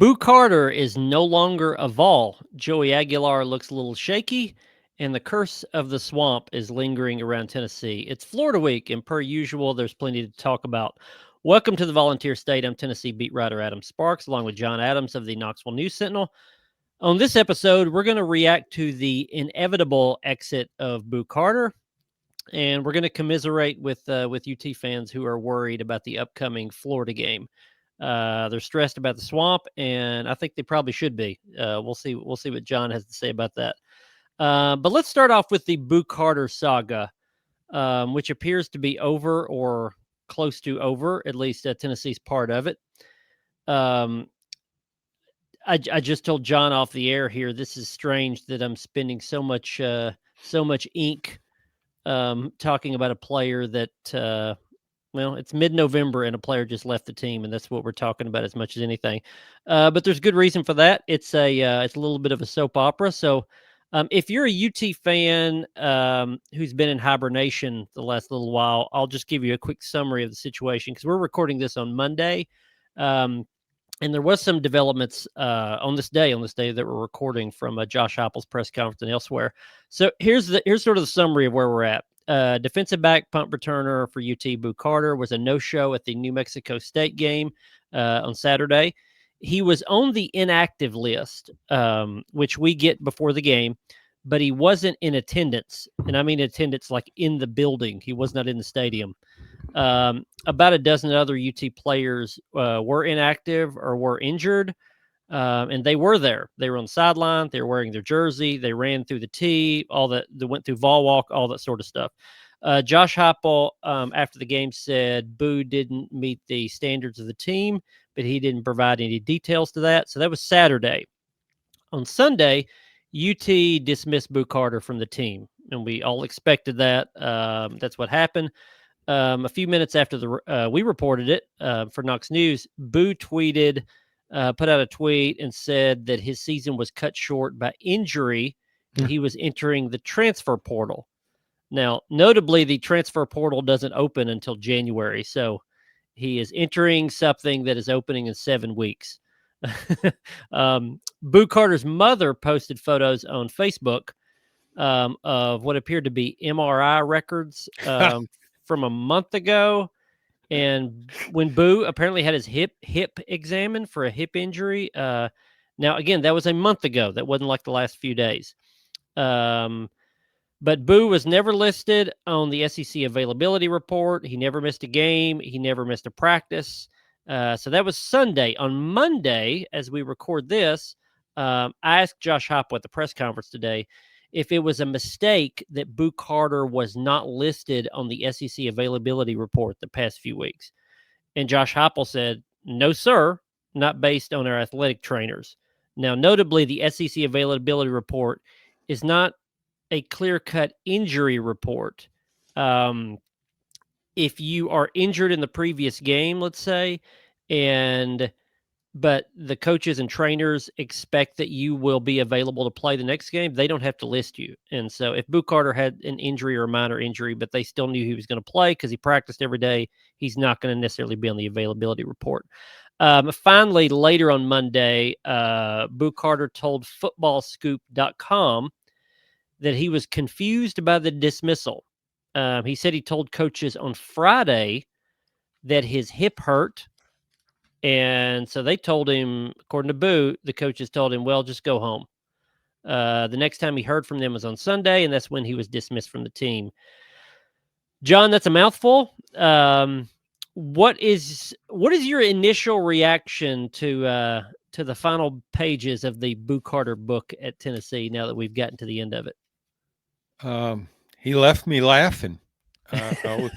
Boo Carter is no longer a Vol. Joey Aguilar looks a little shaky, and the curse of the swamp is lingering around Tennessee. It's Florida week, and per usual, there's plenty to talk about. Welcome to the Volunteer State. I'm Tennessee beat writer Adam Sparks, along with John Adams of the Knoxville News Sentinel. On this episode, we're going to react to the inevitable exit of Boo Carter, and we're going to commiserate with UT fans who are worried about the upcoming Florida game. They're stressed about the swamp, and I think they probably should be. We'll see. We'll see what John has to say about that. But let's start off with the Boo Carter saga, which appears to be over or close to over. At least Tennessee's part of it. Um, I just told John off the air here. This is strange that I'm spending so much ink talking about a player that well, it's mid-November and a player just left the team, and that's what we're talking about as much as anything. But there's good reason for that. It's a little bit of a soap opera. So if you're a UT fan who's been in hibernation the last little while, I'll just give you a quick summary of the situation because we're recording this on Monday. And there was some developments on this day that we're recording from Josh Heupel's press conference and elsewhere. So here's sort of the summary of where we're at. Defensive back punt returner for UT, Boo Carter, was a no-show at the New Mexico State game on Saturday. He was on the inactive list, which we get before the game, but he wasn't in attendance. And I mean attendance like in the building. He was not in the stadium. About a dozen other UT players were inactive or were injured, and they were there. They were on the sideline. They were wearing their jersey. They ran through the tee, all that. They went through Vol Walk, all that sort of stuff. Josh Heupel, after the game, said Boo didn't meet the standards of the team, but he didn't provide any details to that. So that was Saturday. On Sunday, UT dismissed Boo Carter from the team, and we all expected that. That's what happened. A few minutes after we reported it for KnoxNews, Boo tweeted, put out a tweet and said that his season was cut short by injury and he was entering the transfer portal. Now, notably, the transfer portal doesn't open until January, so he is entering something that is opening in 7 weeks. Boo Carter's mother posted photos on Facebook of what appeared to be MRI records from a month ago. And when Boo apparently had his hip examined for a hip injury, now again that was a month ago. That wasn't like the last few days. But Boo was never listed on the SEC availability report. He never missed a game. He never missed a practice. So that was Sunday. On Monday, as we record this, I asked Josh Heupel at the press conference today if it was a mistake that Boo Carter was not listed on the SEC availability report the past few weeks. And Josh Heupel said, no, sir, not based on our athletic trainers. Now, notably, the SEC availability report is not a clear-cut injury report. If you are injured in the previous game, let's say, but the coaches and trainers expect that you will be available to play the next game, they don't have to list you. And so if Boo Carter had an injury or a minor injury, but they still knew he was going to play because he practiced every day, he's not going to necessarily be on the availability report. Finally, later on Monday, Boo Carter told footballscoop.com that he was confused by the dismissal. He said he told coaches on Friday that his hip hurt. And so they told him, according to Boo, the coaches told him, well, just go home. The next time he heard from them was on Sunday, and that's when he was dismissed from the team. John, that's a mouthful. What is your initial reaction to the final pages of the Boo Carter book at Tennessee now that we've gotten to the end of it? He left me laughing. I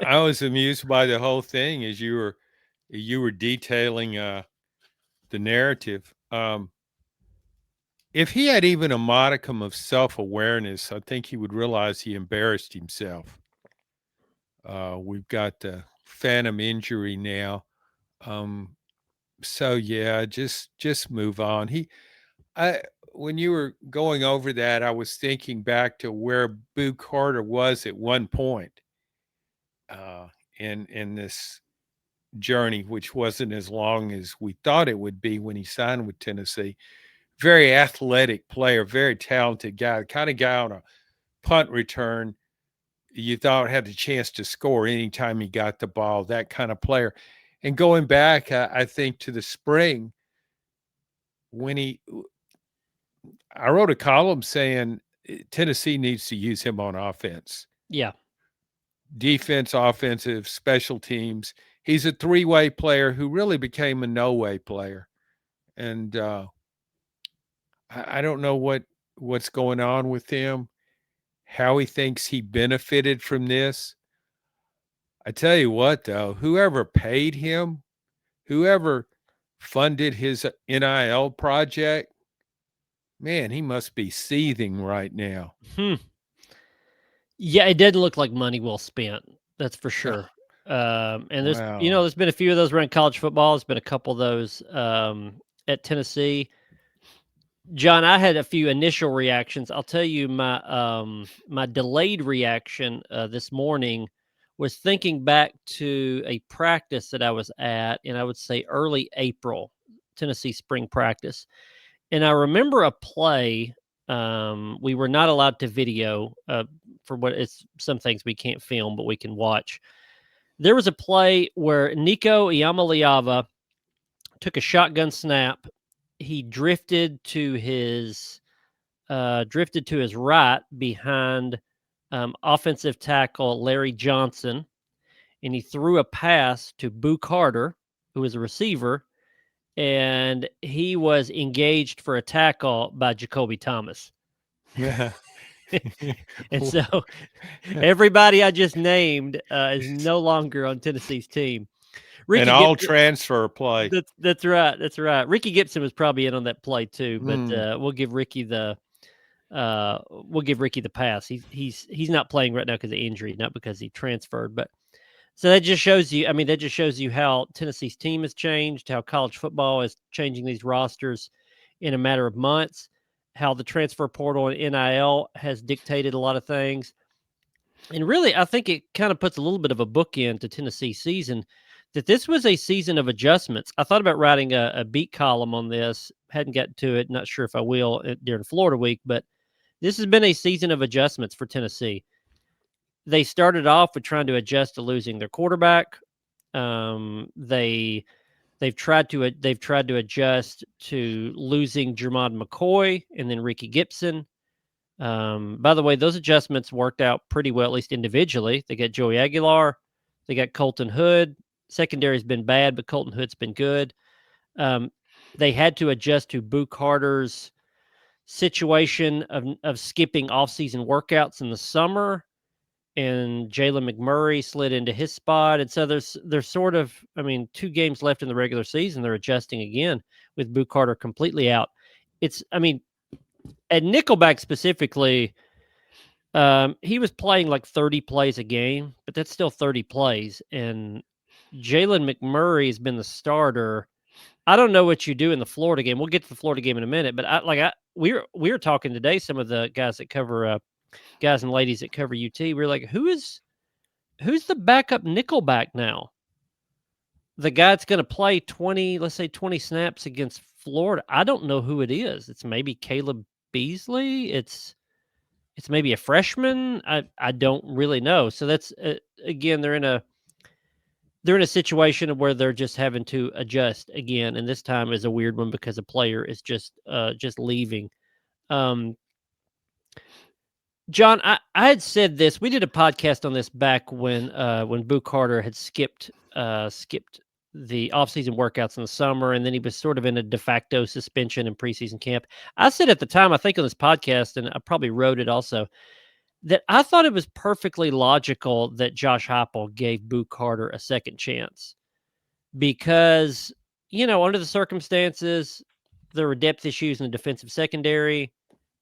was amused by the whole thing as you were detailing the narrative. If he had even a modicum of self-awareness, I think he would realize he embarrassed himself. We've got the phantom injury now. So yeah, just move on. When you were going over that, I was thinking back to where Boo Carter was at one point in this journey, which wasn't as long as we thought it would be when he signed with Tennessee. Very athletic player, very talented guy, the kind of guy on a punt return you thought had a chance to score anytime he got the ball, that kind of player. And going back, I think to the spring when I wrote a column saying Tennessee needs to use him on offense. Yeah. Defense, offensive, special teams. He's a three-way player who really became a no-way player. And I don't know what's going on with him, how he thinks he benefited from this. I tell you what, though, whoever paid him, whoever funded his NIL project, man, he must be seething right now. Yeah, it didn't look like money well spent. That's for sure. And there's, Wow. there's been a few of those around college football. There's been a couple of those at Tennessee. John, I had a few initial reactions. I'll tell you my delayed reaction this morning was thinking back to a practice that I was at, and I would say early April, Tennessee spring practice. And I remember a play. We were not allowed to video for what it's some things we can't film, but we can watch. There was a play where Nico Iamaleava took a shotgun snap. He drifted to his right behind offensive tackle Larry Johnson, and he threw a pass to Boo Carter, who was a receiver, and he was engaged for a tackle by Jacoby Thomas. Yeah. And so everybody I just named is no longer on Tennessee's team. Ricky and all transfer play. That's right. That's right. Ricky Gibson was probably in on that play too, but we'll give Ricky the pass. He's not playing right now because of injury, not because he transferred. But so that just shows you. I mean, that just shows you how Tennessee's team has changed, how college football is changing these rosters in a matter of months, how the transfer portal and NIL has dictated a lot of things. And really, I think it kind of puts a little bit of a bookend to Tennessee's season, that this was a season of adjustments. I thought about writing a beat column on this, hadn't gotten to it, not sure if I will during Florida week, but this has been a season of adjustments for Tennessee. They started off with trying to adjust to losing their quarterback. They've tried to adjust to losing Jermon McCoy and then Ricky Gibson. By the way, those adjustments worked out pretty well, at least individually. They got Joey Aguilar, they got Colton Hood. Secondary's been bad, but Colton Hood's been good. They had to adjust to Boo Carter's situation of skipping off-season workouts in the summer, and Jalen McMurray slid into his spot. And so there's sort of, 2 games left in the regular season. They're adjusting again with Boo Carter completely out. At nickelback specifically, he was playing like 30 plays a game, but that's still 30 plays. And Jalen McMurray has been the starter. I don't know what you do in the Florida game. We'll get to the Florida game in a minute, but we were talking today, some of the guys that cover guys and ladies that cover UT. We were like, who's the backup nickelback now? The guy that's going to play 20 snaps against Florida. I don't know who it is. It's maybe Caleb Beasley. It's maybe a freshman. I don't really know. So that's again, they're in a situation where they're just having to adjust again, and this time is a weird one because a player is just leaving. John, I had said this. We did a podcast on this back when Boo Carter had skipped the offseason workouts in the summer, and then he was sort of in a de facto suspension in preseason camp. I said at the time, I think on this podcast, and I probably wrote it also, that I thought it was perfectly logical that Josh Heupel gave Boo Carter a second chance because, under the circumstances, there were depth issues in the defensive secondary.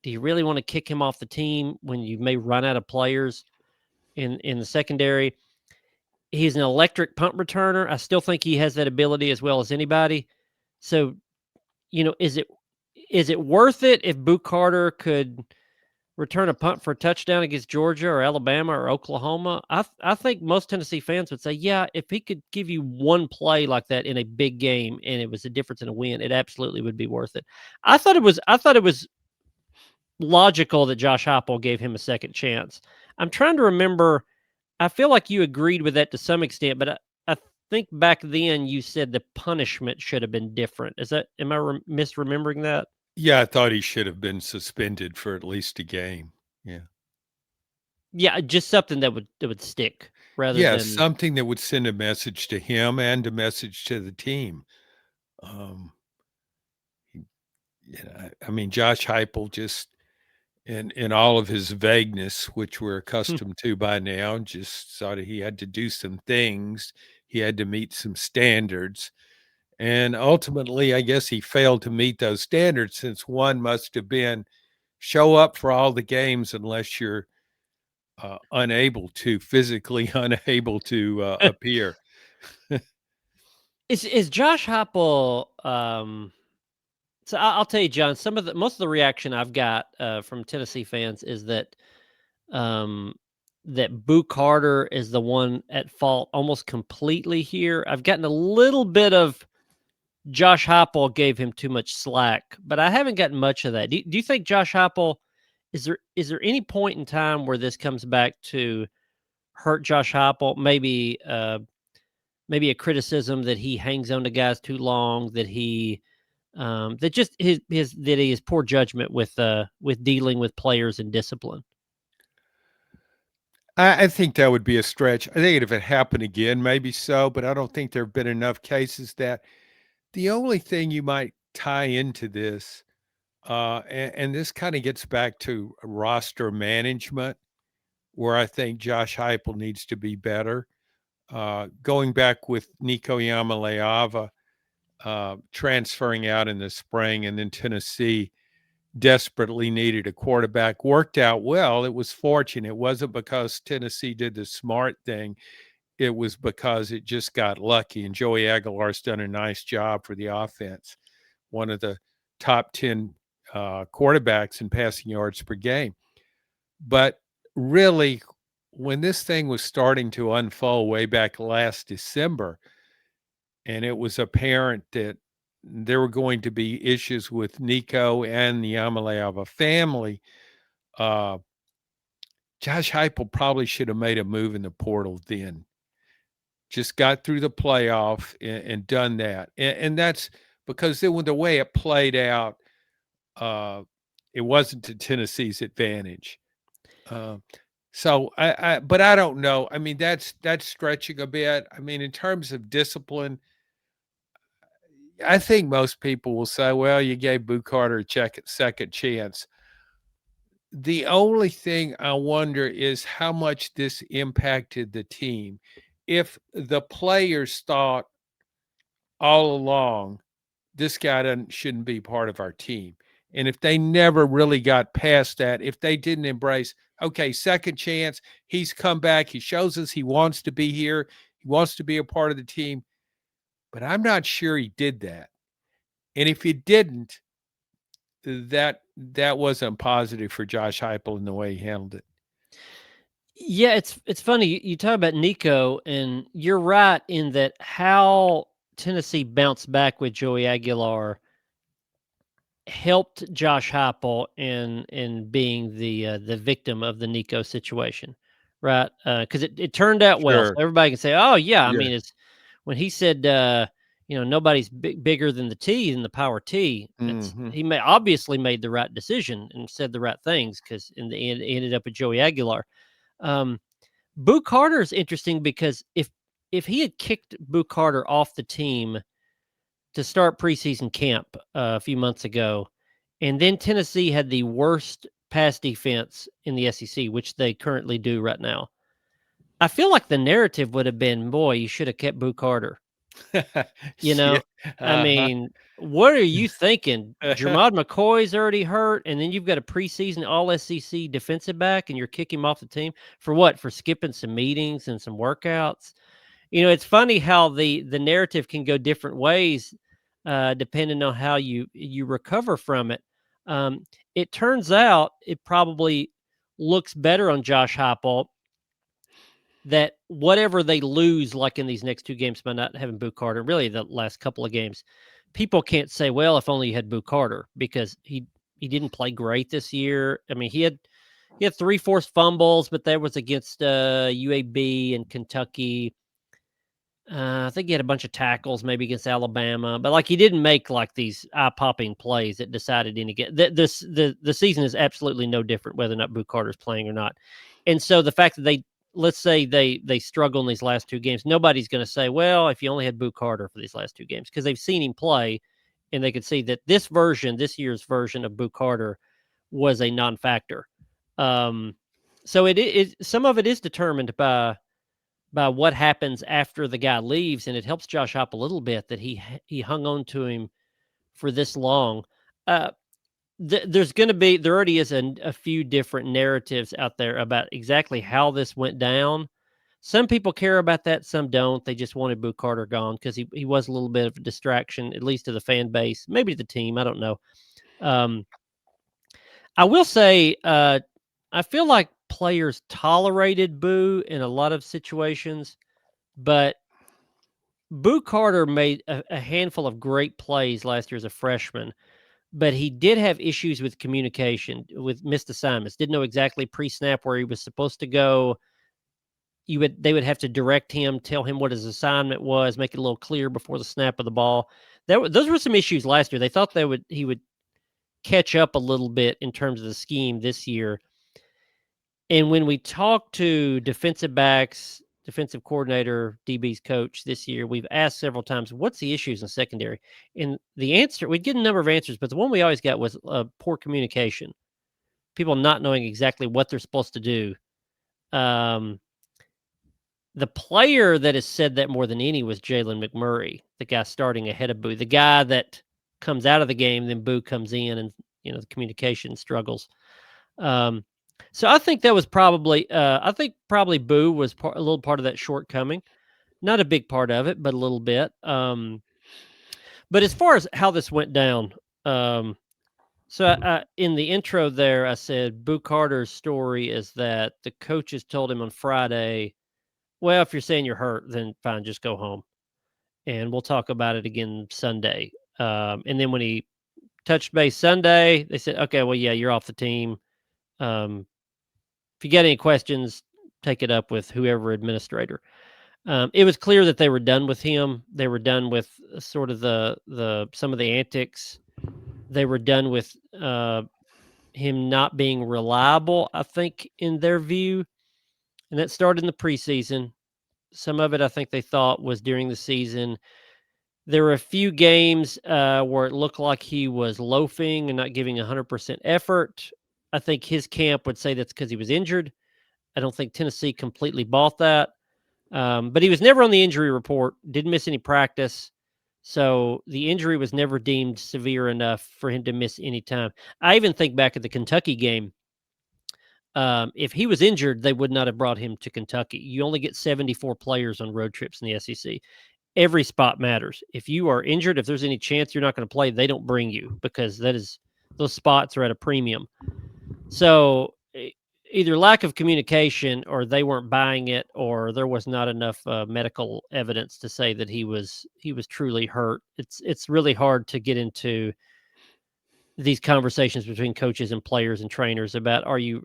Do you really want to kick him off the team when you may run out of players in the secondary? He's an electric punt returner. I still think he has that ability as well as anybody. So, is it worth it if Boo Carter could return a punt for a touchdown against Georgia or Alabama or Oklahoma, I think most Tennessee fans would say, yeah, if he could give you one play like that in a big game and it was a difference in a win, it absolutely would be worth it. I thought it was logical that Josh Heupel gave him a second chance. I'm trying to remember. I feel like you agreed with that to some extent, but I think back then you said the punishment should have been different. Am I misremembering that? Yeah, I thought he should have been suspended for at least a game. Yeah. Yeah, just something that would stick rather Yeah, than. something that would send a message to him and a message to the team. Um, I mean, Josh Heupel just in all of his vagueness, which we're accustomed to by now, just thought he had to do some things. He had to meet some standards. And ultimately, I guess he failed to meet those standards, since one must have been show up for all the games unless you're physically unable to appear. Is Josh Heupel? So I'll tell you, John. Most of the reaction I've got from Tennessee fans is um, that Boo Carter is the one at fault almost completely here. I've gotten a little bit of Josh Heupel gave him too much slack, but I haven't gotten much of that. Do you think Josh Heupel is there any point in time where this comes back to hurt Josh Heupel? Maybe a criticism that he hangs on to guys too long, that that just his that he has poor judgment with dealing with players and discipline. I think that would be a stretch. I think if it happened again, maybe so, but I don't think there have been enough cases that the only thing you might tie into this, and this kind of gets back to roster management, where I think Josh Heupel needs to be better. Going back with Nico Yamaleava transferring out in the spring, and then Tennessee desperately needed a quarterback, worked out well. It was fortunate. It wasn't because Tennessee did the smart thing. It was because it just got lucky. And Joey Aguilar's done a nice job for the offense. One of the top 10 quarterbacks in passing yards per game. But really, when this thing was starting to unfold way back last December, and it was apparent that there were going to be issues with Nico and the Yamaleava family, uh, Josh Heupel probably should have made a move in the portal then. Just got through the playoff and done that. And that's because the way it played out, it wasn't to Tennessee's advantage. Uh, but I don't know. I mean, that's stretching a bit. I mean, in terms of discipline, I think most people will say, well, you gave Boo Carter a second chance. The only thing I wonder is how much this impacted the team. If the players thought all along, this guy shouldn't be part of our team. And if they never really got past that, if they didn't embrace, okay, second chance, he's come back, he shows us he wants to be here, he wants to be a part of the team. But I'm not sure he did that. And if he didn't, that wasn't positive for Josh Heupel in the way he handled it. Yeah, it's funny you talk about Nico, and you're right in that how Tennessee bounced back with Joey Aguilar helped Josh Heupel in being the victim of the Nico situation, right? Because it turned out well, so Sure. everybody can say, "Oh yeah," I Yeah. mean, it's when he said, nobody's bigger than the T in the power T. Mhm. He obviously made the right decision and said the right things, because in the end, it ended up with Joey Aguilar. Um, Boo Carter is interesting because if he had kicked Boo Carter off the team to start preseason camp a few months ago, and then Tennessee had the worst pass defense in the SEC, which they currently do right now, I feel like the narrative would have been, boy, you should have kept Boo Carter. You Yeah. know, I Uh-huh. mean, what are you thinking? Jermod McCoy's already hurt, and then you've got a preseason All SEC defensive back, and you're kicking him off the team for what? For skipping some meetings and some workouts. It's funny how the narrative can go different ways, depending on how you recover from it. It turns out it probably looks better on Josh Heupel that whatever they lose, like in these next two games by not having Boo Carter, really the last couple of games, people can't say, well, if only you had Boo Carter, because he didn't play great this year. I mean, he had 3 forced fumbles, but that was against UAB and Kentucky. I think he had a bunch of tackles, maybe against Alabama, but like he didn't make like these eye-popping plays that decided any game. The season is absolutely no different whether or not Boo Carter's playing or not. And so the fact that let's say they struggle in these last two games, nobody's going to say, well, if you only had Boo Carter for these last two games, because they've seen him play, and they could see that this year's version of Boo Carter was a non-factor. So some of it is determined by what happens after the guy leaves, and it helps Josh Hop a little bit that he hung on to him for this long. There already is a few different narratives out there about exactly how this went down. Some people care about that, some don't. They just wanted Boo Carter gone because he was a little bit of a distraction, at least to the fan base, maybe to the team. I don't know. I will say, I feel like players tolerated Boo in a lot of situations, but Boo Carter made a handful of great plays last year as a freshman, but he did have issues with communication, with missed assignments. Didn't know exactly pre-snap where he was supposed to go. They would have to direct him, tell him what his assignment was, make it a little clear before the snap of the ball. Those were some issues last year. They thought he would catch up a little bit in terms of the scheme this year. And when we talk to defensive backs, defensive coordinator, DB's coach this year, we've asked several times, what's the issues in secondary? And the answer, we'd get a number of answers, but the one we always got was poor communication. People not knowing exactly what they're supposed to do. The player that has said that more than any was Jalen McMurray, the guy starting ahead of Boo, the guy that comes out of the game, then Boo comes in, and the communication struggles. So I think that was probably, Boo was a little part of that shortcoming. Not a big part of it, but a little bit. But as far as how this went down, in the intro there, I said Boo Carter's story is that the coaches told him on Friday, well, if you're saying you're hurt, then fine, just go home. And we'll talk about it again Sunday. And then when he touched base Sunday, they said, okay, well, yeah, you're off the team. If you get any questions, take it up with whoever administrator. It was clear that they were done with him. They were done with sort of some of the antics. They were done with him not being reliable, I think, in their view. And that started in the preseason. Some of it, I think, they thought was during the season. There were a few games where it looked like he was loafing and not giving 100% effort. I think his camp would say that's because he was injured. I don't think Tennessee completely bought that. But he was never on the injury report, didn't miss any practice. So the injury was never deemed severe enough for him to miss any time. I even think back at the Kentucky game. If he was injured, they would not have brought him to Kentucky. You only get 74 players on road trips in the SEC. Every spot matters. If you are injured, if there's any chance you're not going to play, they don't bring you because those spots are at a premium. So either lack of communication or they weren't buying it or there was not enough medical evidence to say that he was truly hurt. It's really hard to get into these conversations between coaches and players and trainers about are you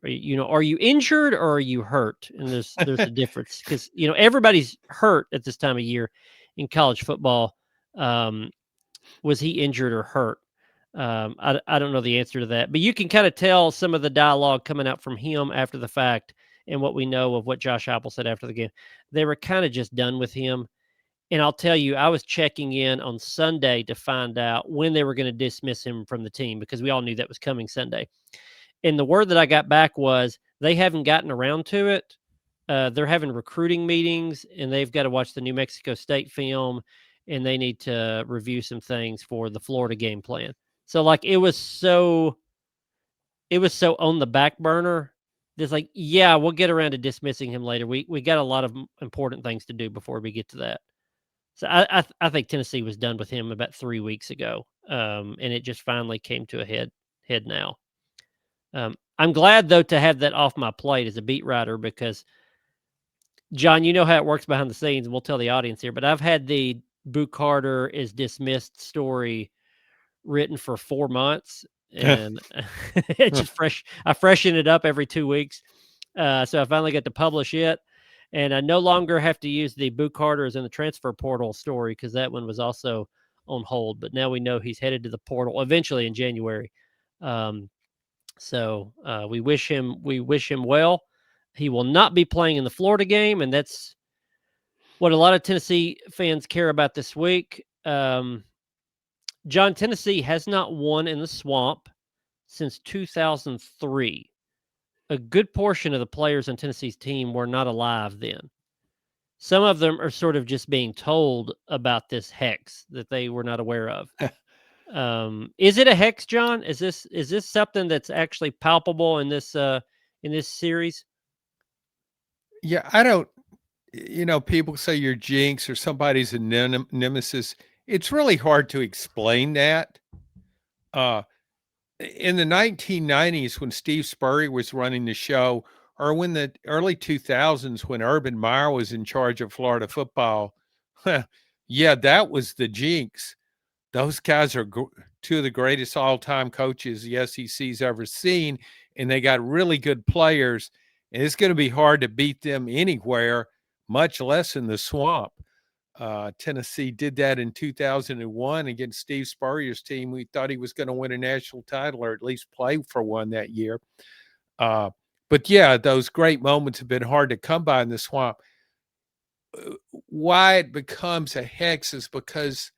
injured or are you hurt? And there's a difference because everybody's hurt at this time of year in college football. Was he injured or hurt? I don't know the answer to that, but you can kind of tell some of the dialogue coming out from him after the fact and what we know of what Josh Heupel said after the game. They were kind of just done with him. And I'll tell you, I was checking in on Sunday to find out when they were going to dismiss him from the team because we all knew that was coming Sunday. And the word that I got back was they haven't gotten around to it. They're having recruiting meetings and they've got to watch the New Mexico State film and they need to review some things for the Florida game plan. So like it was so on the back burner. It's like, yeah, we'll get around to dismissing him later. We got a lot of important things to do before we get to that. So I think Tennessee was done with him about 3 weeks ago, and it just finally came to a head. head now. I'm glad, though, to have that off my plate as a beat writer because, John, you know how it works behind the scenes, and we'll tell the audience here, but I've had the Boo Carter is dismissed story written for 4 months, and it's just fresh. I freshen it up every 2 weeks. So I finally got to publish it, and I no longer have to use the Boo Carter is in the transfer portal story because that one was also on hold. But now we know he's headed to the portal eventually in January. So we wish him well. He will not be playing in the Florida game, and that's what a lot of Tennessee fans care about this week. John, Tennessee has not won in the Swamp since 2003. A good portion of the players on Tennessee's team were not alive then. Some of them are sort of just being told about this hex that they were not aware of. Is it a hex, John? Is this something that's actually palpable in this series? Yeah, I don't. People say you're jinx or somebody's a nemesis. It's really hard to explain that. In the 1990s, when Steve Spurrier was running the show, or when the early 2000s, when Urban Meyer was in charge of Florida football, yeah, that was the jinx. Those guys are two of the greatest all-time coaches the SEC's ever seen, and they got really good players, and it's going to be hard to beat them anywhere, much less in the Swamp. Tennessee did that in 2001 against Steve Spurrier's team. We thought he was going to win a national title or at least play for one that year. But yeah, those great moments have been hard to come by in the Swamp. Why it becomes a hex is because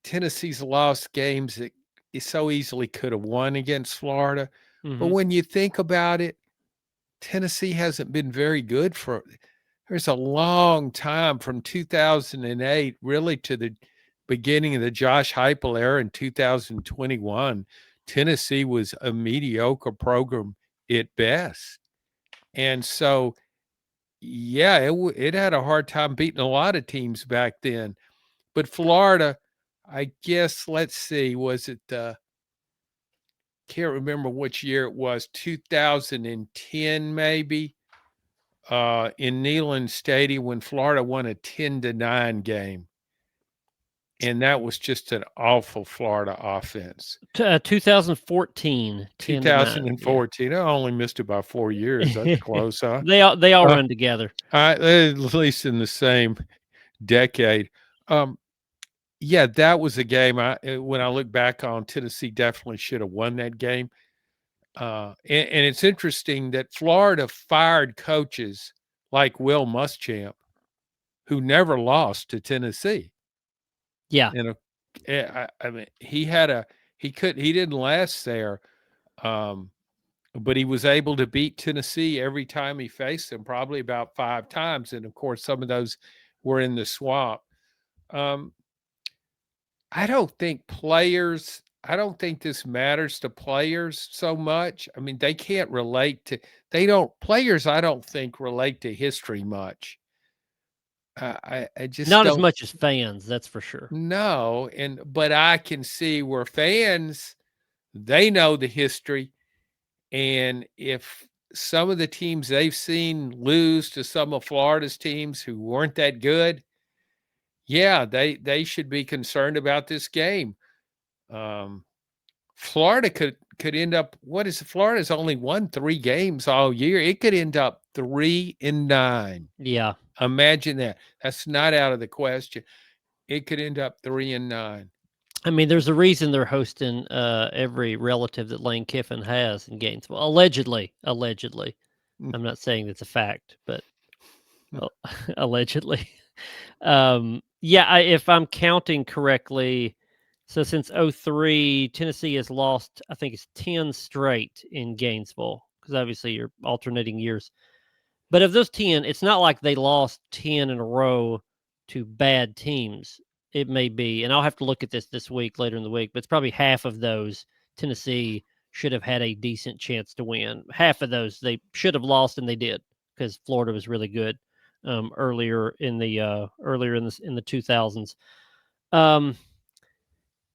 Tennessee's lost games that it so easily could have won against Florida. But when you think about it, Tennessee hasn't been very good there's a long time from 2008 really to the beginning of the Josh Heupel era in 2021. Tennessee was a mediocre program at best. And so, yeah, it had a hard time beating a lot of teams back then. But Florida, I guess, let's see, was it can't remember which year it was, 2010 maybe, in Neyland Stadium when Florida won a 10-9 game. And that was just an awful Florida offense. 2014, 2014. I only missed it by 4 years. That's close, huh? They all run together. At least in the same decade. Yeah, that was a game when I look back on, Tennessee definitely should have won that game. And it's interesting that Florida fired coaches like Will Muschamp, who never lost to Tennessee. Yeah. And I mean, he didn't last there, but he was able to beat Tennessee every time he faced them, probably about 5 times. And of course, some of those were in the Swamp. I don't think this matters to players so much. I mean, they can't relate to, players, I don't think relate to history much. I just Not as don't. much as fans, that's for sure. No, but I can see where fans, they know the history, and if some of the teams they've seen lose to some of Florida's teams who weren't that good, yeah, they should be concerned about this game. Florida could end up, Florida's only won 3 games all year. It could end up 3-9. Yeah. Imagine that. That's not out of the question. It could end up 3-9. I mean, there's a reason they're hosting every relative that Lane Kiffin has in Gainesville. Allegedly. I'm not saying that's a fact, but allegedly. Yeah, if I'm counting correctly, so since 03, Tennessee has lost, I think it's 10 straight in Gainesville, because obviously you're alternating years. But of those 10, it's not like they lost 10 in a row to bad teams. It may be, and I'll have to look at this week, later in the week, but it's probably half of those Tennessee should have had a decent chance to win. Half of those they should have lost, and they did, because Florida was really good earlier in the 2000s.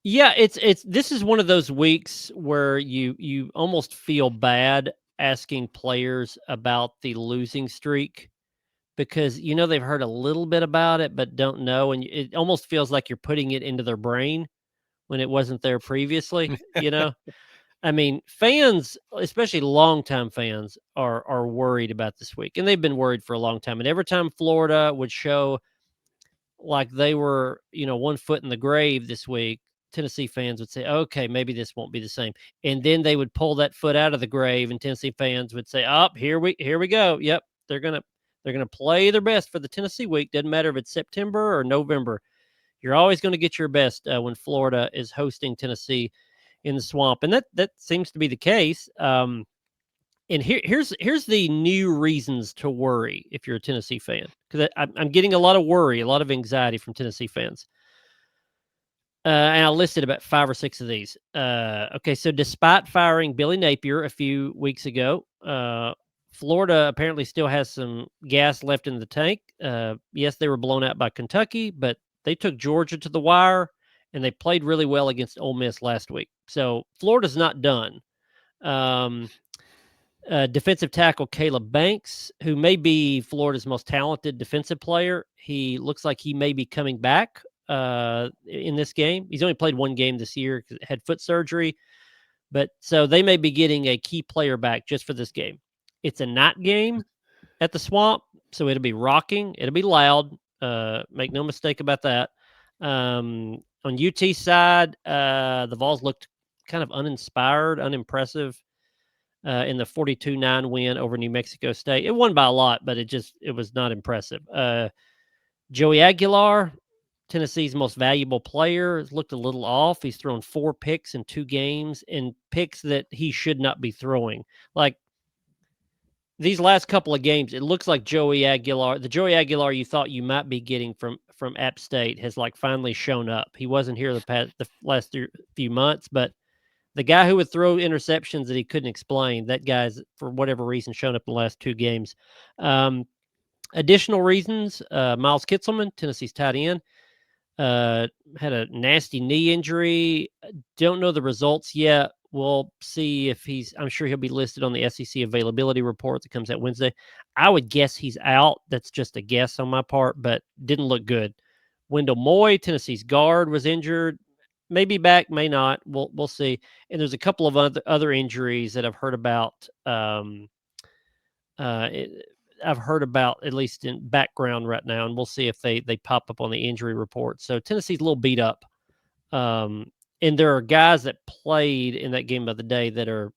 Yeah, it's this is one of those weeks where you almost feel bad asking players about the losing streak because they've heard a little bit about it but don't know, and it almost feels like you're putting it into their brain when it wasn't there previously. I mean, fans, especially longtime fans, are worried about this week, and they've been worried for a long time. And every time Florida would show like they were, 1 foot in the grave this week, Tennessee fans would say, "Okay, maybe this won't be the same." And then they would pull that foot out of the grave, and Tennessee fans would say, "Up, here we go. Yep, they're gonna play their best for the Tennessee week. Doesn't matter if it's September or November. You're always going to get your best when Florida is hosting Tennessee in the Swamp," and that seems to be the case. And here's the new reasons to worry if you're a Tennessee fan, because I'm getting a lot of worry, a lot of anxiety from Tennessee fans. And I listed about 5 or 6 of these. Okay, so despite firing Billy Napier a few weeks ago, Florida apparently still has some gas left in the tank. Yes, they were blown out by Kentucky, but they took Georgia to the wire, and they played really well against Ole Miss last week. So Florida's not done. Um, Defensive tackle Caleb Banks, who may be Florida's most talented defensive player. He looks like he may be coming back in this game. He's only played one game this year because had foot surgery, but so they may be getting a key player back just for this game. It's a night game at the Swamp, so it'll be rocking. It'll be loud. Make no mistake about that. On UT side, the Vols looked kind of uninspired, unimpressive in the 42-9 win over New Mexico State. It won by a lot, but it was not impressive. Joey Aguilar, Tennessee's most valuable player, looked a little off. He's thrown 4 picks in 2 games, and picks that he should not be throwing. Like these last couple of games, it looks like Joey Aguilar, the Joey Aguilar you thought you might be getting from App State, has like finally shown up. He wasn't here the last few months, but the guy who would throw interceptions that he couldn't explain, that guy's, for whatever reason, shown up in the last 2 games. Additional reasons, Miles Kitselman, Tennessee's tight end, had a nasty knee injury. Don't know the results yet. We'll see if I'm sure he'll be listed on the SEC availability report that comes out Wednesday. I would guess he's out. That's just a guess on my part, but didn't look good. Wendell Moy, Tennessee's guard, was injured. Maybe back, may not. We'll see. And there's a couple of other injuries that I've heard about. I've heard about, at least in background right now, and we'll see if they pop up on the injury report. So Tennessee's a little beat up, and there are guys that played in that game of the day that are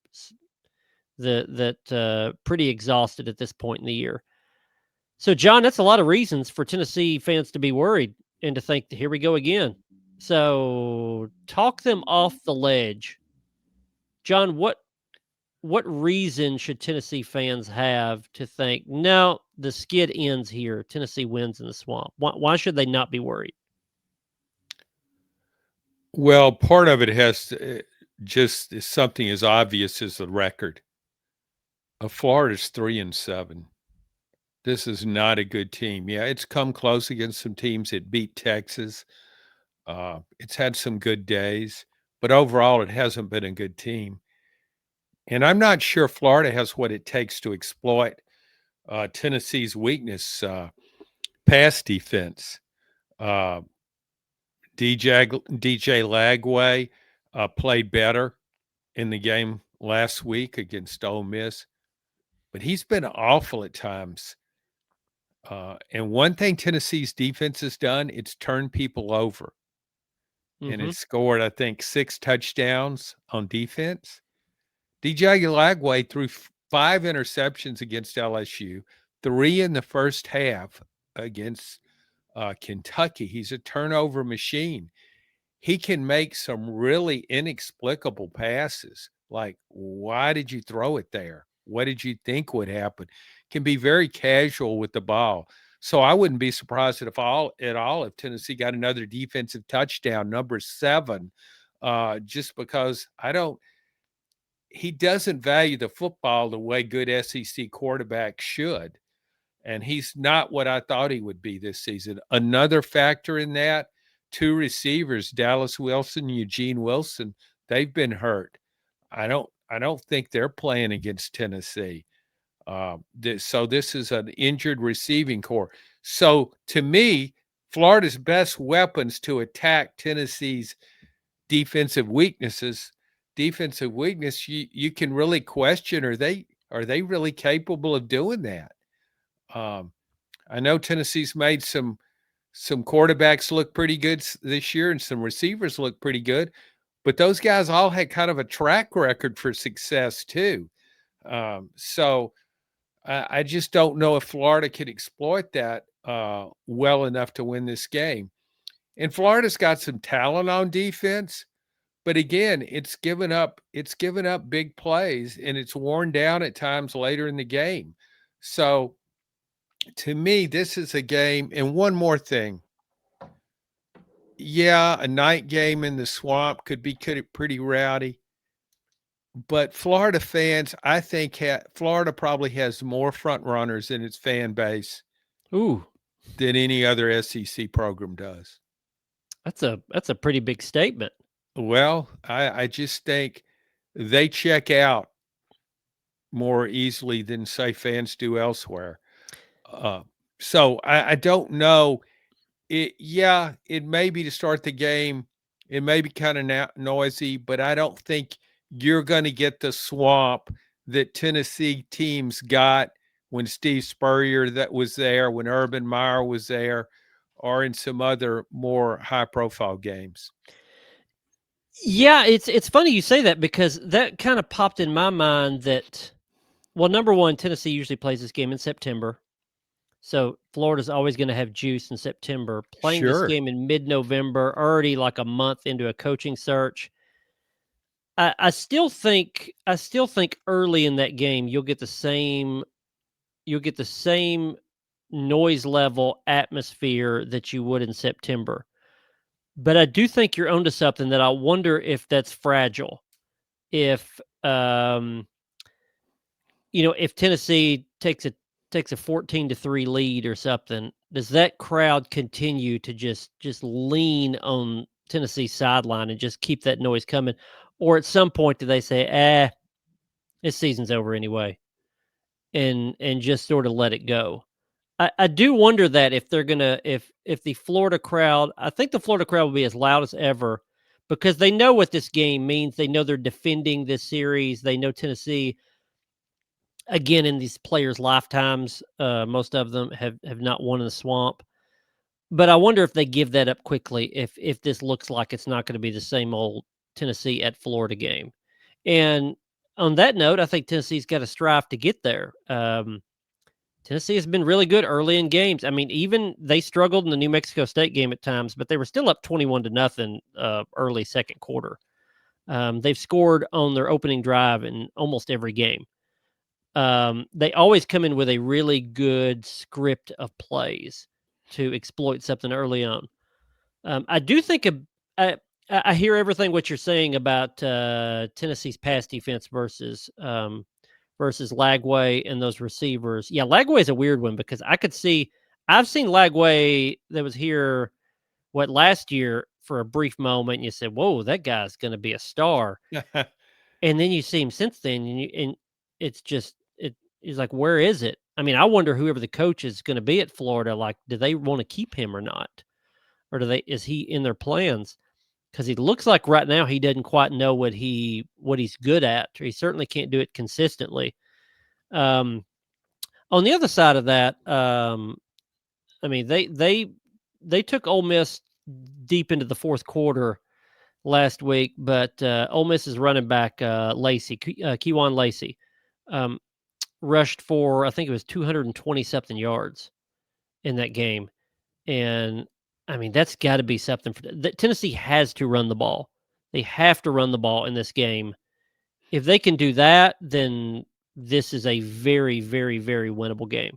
pretty exhausted at this point in the year. So John, that's a lot of reasons for Tennessee fans to be worried and to think, here we go again. So talk them off the ledge, John. What reason should Tennessee fans have to think, no, the skid ends here? Tennessee wins in the Swamp. Why should they not be worried? Well, part of it has to, just something as obvious as the record. Florida's 3-7. This is not a good team. Yeah, it's come close against some teams. It beat Texas. It's had some good days, but overall, it hasn't been a good team. And I'm not sure Florida has what it takes to exploit Tennessee's weakness, pass defense. Uh, DJ Lagway played better in the game last week against Ole Miss, but he's been awful at times. And one thing Tennessee's defense has done, it's turned people over. And Mm-hmm. it scored, I think, 6 touchdowns on defense. DJ Lagway threw 5 interceptions against LSU, 3 in the first half against Kentucky. He's a turnover machine. He can make some really inexplicable passes. Like, why did you throw it there? What did you think would happen? Can be very casual with the ball. So I wouldn't be surprised at all if Tennessee got another defensive touchdown, number 7, just because he doesn't value the football the way good SEC quarterbacks should. And he's not what I thought he would be this season. Another factor in that, two receivers, Dallas Wilson, Eugene Wilson, they've been hurt. I don't think they're playing against Tennessee. So this is an injured receiving core. So to me, Florida's best weapons to attack Tennessee's defensive weaknesses, defensive weakness, you can really question, are they really capable of doing that? Um, I know Tennessee's made some quarterbacks look pretty good this year and some receivers look pretty good, but those guys all had kind of a track record for success too. So I just don't know if Florida could exploit that well enough to win this game. And Florida's got some talent on defense, but again, it's given up big plays and it's worn down at times later in the game. So to me, this is a game. And one more thing. Yeah, a night game in the swamp could be pretty rowdy. But Florida fans, I think Florida probably has more front runners in its fan base Ooh, than any other SEC program does. that's a pretty big statement. Well, I just think they check out more easily than, say, fans do elsewhere. Uh, so I don't know. It may be to start the game. It may be kind of noisy, but I don't think you're going to get the swamp that Tennessee teams got when Steve Spurrier that was there, when Urban Meyer was there, or in some other more high-profile games. Yeah, it's funny you say that because that kind of popped in my mind that, well, number one, Tennessee usually plays this game in September. So Florida's always going to have juice in September. Playing this Sure. game in mid-November, already like a month into a coaching search. I still think early in that game you'll get the same noise level atmosphere that you would in September. But I do think you're onto something that I wonder if that's fragile. If if Tennessee takes a 14-3 lead or something, does that crowd continue to just lean on Tennessee's sideline and just keep that noise coming? Or at some point do they say, this season's over anyway, and just sort of let it go? I do wonder that if they're gonna if the Florida crowd, I think the Florida crowd will be as loud as ever because they know what this game means. They know they're defending this series. They know Tennessee, again, in these players' lifetimes, most of them have not won in the swamp. But I wonder if they give that up quickly if this looks like it's not going to be the same old Tennessee at Florida game. And on that note, I think Tennessee's got to strive to get there. Tennessee has been really good early in games. I mean, even they struggled in the New Mexico State game at times, but they were still up 21-0 early second quarter. They've scored on their opening drive in almost every game. They always come in with a really good script of plays to exploit something early on. I do think I hear everything what you're saying about Tennessee's pass defense versus Lagway and those receivers. Yeah, Lagway is a weird one because I've seen Lagway that was here last year for a brief moment, and you said, "Whoa, that guy's going to be a star," and then you see him since then, and it's just is like, where is it? I mean, I wonder whoever the coach is going to be at Florida, like, do they want to keep him or not? Or is he in their plans? Because he looks like right now he doesn't quite know what he's good at. Or he certainly can't do it consistently. On the other side of that, I mean, they took Ole Miss deep into the fourth quarter last week, but Ole Miss's running back Lacey, Kewan Lacey, rushed for, I think it was 220 something yards in that game. And I mean, that's got to be something Tennessee has to run the ball. They have to run the ball in this game. If they can do that, then this is a very, very, very winnable game.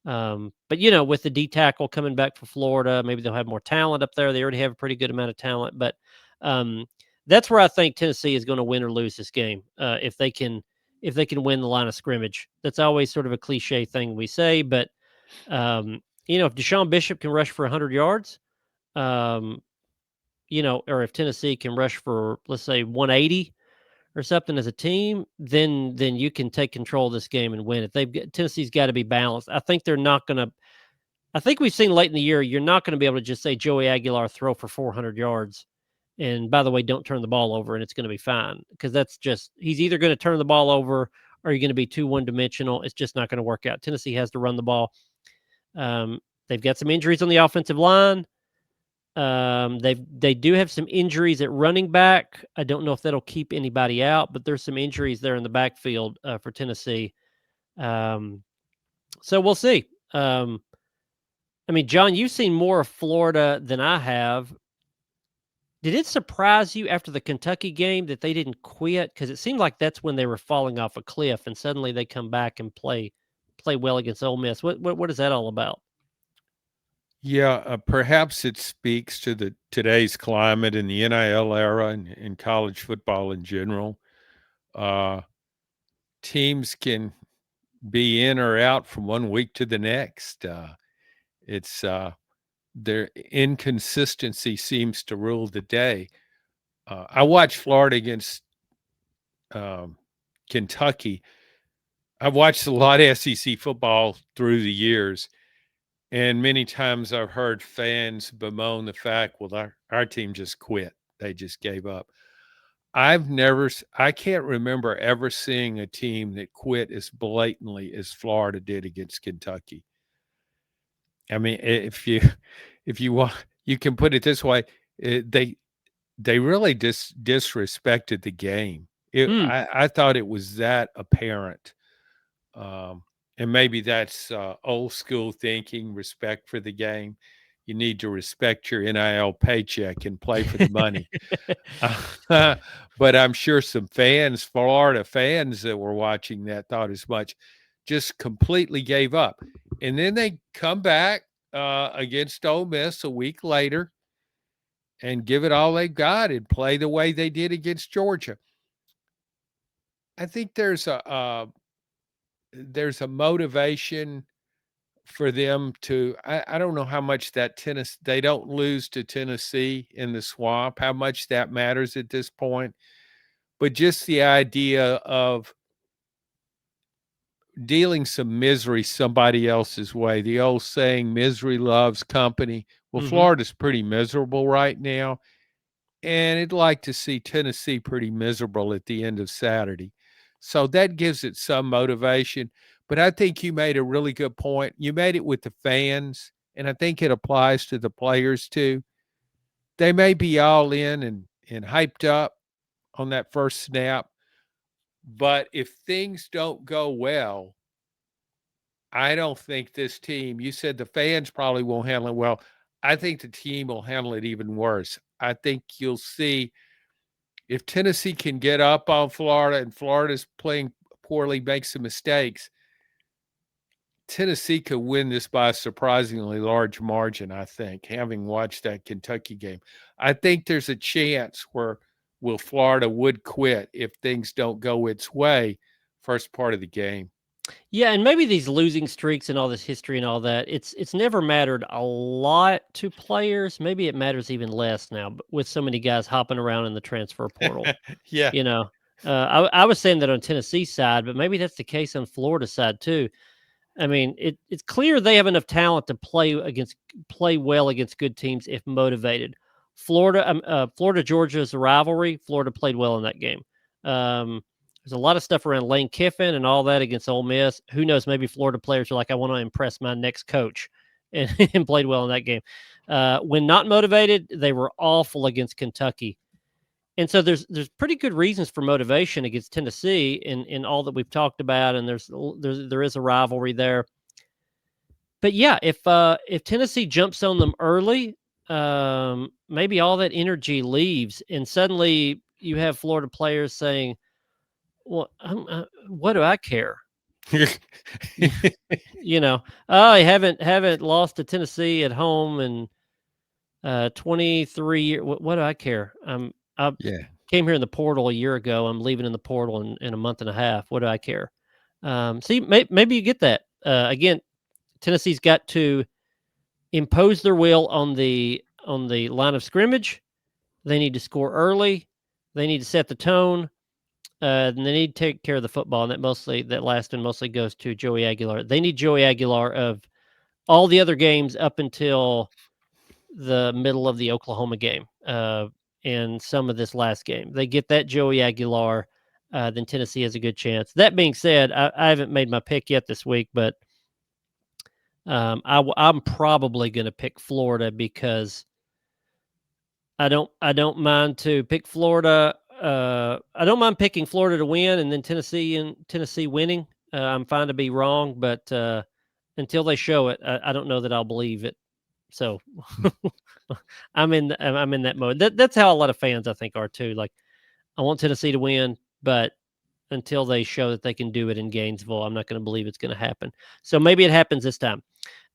But with the D tackle coming back for Florida, maybe they'll have more talent up there. They already have a pretty good amount of talent, but that's where I think Tennessee is going to win or lose this game. If they can win the line of scrimmage. That's always sort of a cliche thing we say, but if Deshaun Bishop can rush for 100 yards, or if Tennessee can rush for, let's say, 180 or something as a team, then you can take control of this game and win. If Tennessee's got to be balanced. I think they're not going to. I think we've seen late in the year, you're not going to be able to just say Joey Aguilar throw for 400 yards. And by the way, don't turn the ball over and it's going to be fine, because he's either going to turn the ball over or you're going to be too one dimensional. It's just not going to work out. Tennessee has to run the ball. They've got some injuries on the offensive line. They do have some injuries at running back. I don't know if that'll keep anybody out, but there's some injuries there in the backfield for Tennessee. So we'll see. I mean, John, you've seen more of Florida than I have. Did it surprise you after the Kentucky game that they didn't quit? Because it seemed like that's when they were falling off a cliff, and suddenly they come back and play well against Ole Miss. What is that all about? Yeah, perhaps it speaks to today's climate in the NIL era and in college football in general. Teams can be in or out from one week to the next. It's their inconsistency seems to rule the day. I watched Florida against Kentucky. I've watched a lot of SEC football through the years, and many times I've heard fans bemoan the fact, well, our team just quit. They just gave up. I can't remember ever seeing a team that quit as blatantly as Florida did against Kentucky. I mean, if you want, you can put it this way: they really disrespected the game. I thought it was that apparent, and maybe that's old school thinking, respect for the game. You need to respect your NIL paycheck and play for the money. But I'm sure some Florida fans that were watching that thought as much, just completely gave up. And then they come back against Ole Miss a week later and give it all they've got and play the way they did against Georgia. I think there's a motivation for them to. I don't know how much that they don't lose to Tennessee in the swamp, how much that matters at this point, but just the idea of dealing some misery somebody else's way. The old saying, misery loves company. Well, Florida's pretty miserable right now, and I'd like to see Tennessee pretty miserable at the end of Saturday. So that gives it some motivation. But I think you made a really good point. You made it with the fans, and I think it applies to the players too. They may be all in and hyped up on that first snap, but if things don't go well, I don't think this team, you said the fans probably won't handle it well. I think the team will handle it even worse. I think you'll see if Tennessee can get up on Florida and Florida's playing poorly, makes some mistakes, Tennessee could win this by a surprisingly large margin, I think, having watched that Kentucky game. I think there's a chance where Florida would quit if things don't go its way first part of the game. Yeah, and maybe these losing streaks and all this history and all that, it's never mattered a lot to players. Maybe it matters even less now, but with so many guys hopping around in the transfer portal. Yeah. I was saying that on Tennessee's side, but maybe that's the case on Florida's side too. I mean, it's clear they have enough talent to play well against good teams if motivated. Florida Georgia is a rivalry. Florida played well in that game. There's a lot of stuff around Lane Kiffin and all that against Ole Miss. Who knows? Maybe Florida players are like, I want to impress my next coach, and played well in that game. When not motivated, they were awful against Kentucky. And so there's pretty good reasons for motivation against Tennessee in all that we've talked about, and there is a rivalry there. But yeah, if Tennessee jumps on them early, maybe all that energy leaves, and suddenly you have Florida players saying, "Well, what do I care?" I haven't lost to Tennessee at home in 23 years. What do I care? Yeah. Came here in the portal a year ago. I'm leaving in the portal in a month and a half. What do I care? See, maybe you get that. Again, Tennessee's got to impose their will on the line of scrimmage They need to score early. They need to set the tone. And they need to take care of the football, and that last one mostly goes to Joey Aguilar. They need Joey Aguilar of all the other games up until the middle of the Oklahoma game, and some of this last game. They get that Joey Aguilar, then Tennessee has a good chance. That being said, I haven't made my pick yet this week, but I'm probably going to pick Florida because I don't mind to pick Florida. I don't mind picking Florida to win and then Tennessee winning. I'm fine to be wrong, but until they show it, I don't know that I'll believe it. So I'm in that mode. That's how a lot of fans I think are too. Like I want Tennessee to win, but until they show that they can do it in Gainesville, I'm not going to believe it's going to happen. So maybe it happens this time.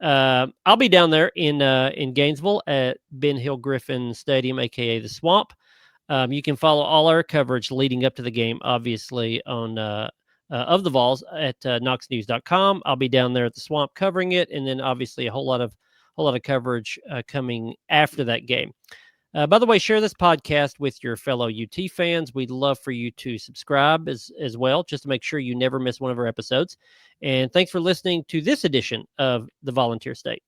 I'll be down there in Gainesville at Ben Hill Griffin Stadium, aka the Swamp. You can follow all our coverage leading up to the game, obviously on of the Vols at KnoxNews.com. I'll be down there at the Swamp covering it, and then obviously a whole lot of coverage coming after that game. By the way, share this podcast with your fellow UT fans. We'd love for you to subscribe as well, just to make sure you never miss one of our episodes. And thanks for listening to this edition of the Volunteer State.